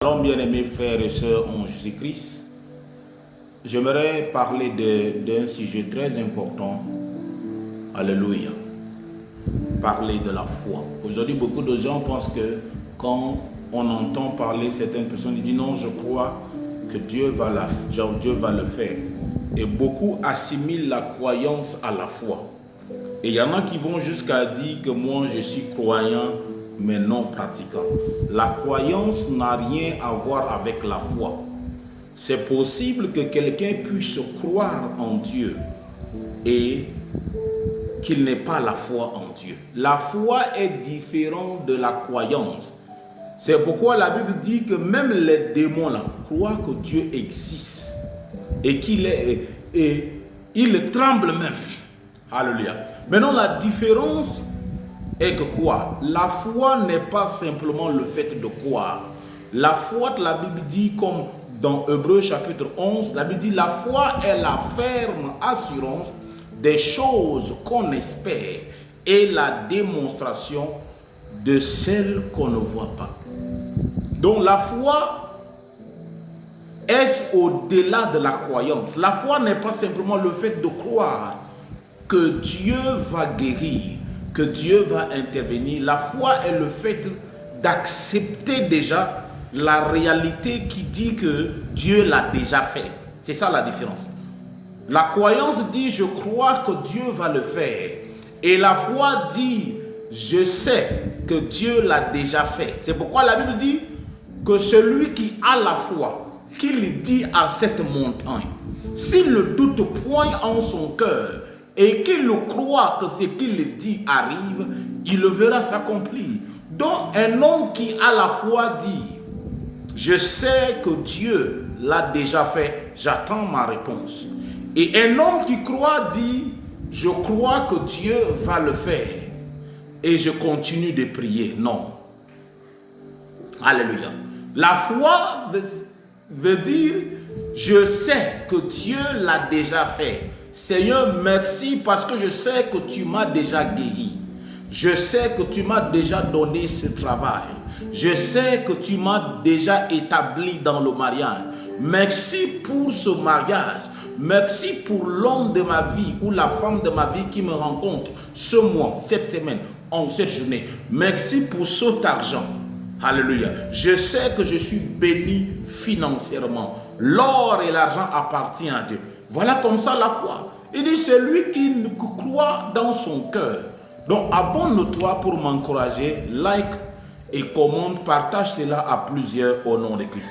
Alors, bien-aimés frères et sœurs en Jésus-Christ, j'aimerais parler d'un sujet très important. Alléluia. Parler de la foi. Aujourd'hui, beaucoup de gens pensent que quand on entend parler certaines personnes, ils disent non, je crois que Dieu va le faire. Et beaucoup assimilent la croyance à la foi. Et il y en a qui vont jusqu'à dire que moi, je suis croyant, mais non pratiquant. La croyance n'a rien à voir avec la foi. C'est possible que quelqu'un puisse croire en Dieu et qu'il n'ait pas la foi en Dieu. La foi est différente de la croyance. C'est pourquoi la Bible dit que même les démons là croient que Dieu existe et ils tremblent même. Alléluia. Maintenant, la différence est que quoi? La foi n'est pas simplement le fait de croire. La foi, la Bible dit, comme dans Hébreux chapitre 11, la Bible dit, la foi est la ferme assurance des choses qu'on espère et la démonstration de celles qu'on ne voit pas. Donc la foi est au-delà de la croyance. La foi n'est pas simplement le fait de croire que Dieu va guérir, que Dieu va intervenir. La foi est le fait d'accepter déjà la réalité qui dit que Dieu l'a déjà fait. C'est ça la différence. La croyance dit je crois que Dieu va le faire. Et la foi dit je sais que Dieu l'a déjà fait. C'est pourquoi la Bible dit que celui qui a la foi, qu'il dit à cette montagne, s'il ne doute point en son cœur, et qu'il croit que ce qu'il dit arrive, il le verra s'accomplir. Donc un homme qui a la foi dit, je sais que Dieu l'a déjà fait, j'attends ma réponse. Et un homme qui croit dit, je crois que Dieu va le faire et je continue de prier. Non. Alléluia. La foi veut dire, je sais que Dieu l'a déjà fait. Seigneur, merci parce que je sais que tu m'as déjà guéri. Je sais que tu m'as déjà donné ce travail. Je sais que tu m'as déjà établi dans le mariage. Merci pour ce mariage. Merci pour l'homme de ma vie ou la femme de ma vie qui me rencontre ce mois, cette semaine, en cette journée. Merci pour cet argent. Alléluia. Je sais que je suis béni financièrement. L'or et l'argent appartiennent à Dieu. Voilà comme ça la foi. Il dit celui qui croit dans son cœur. Donc abonne-toi pour m'encourager, like et commente, partage cela à plusieurs au nom de Christ.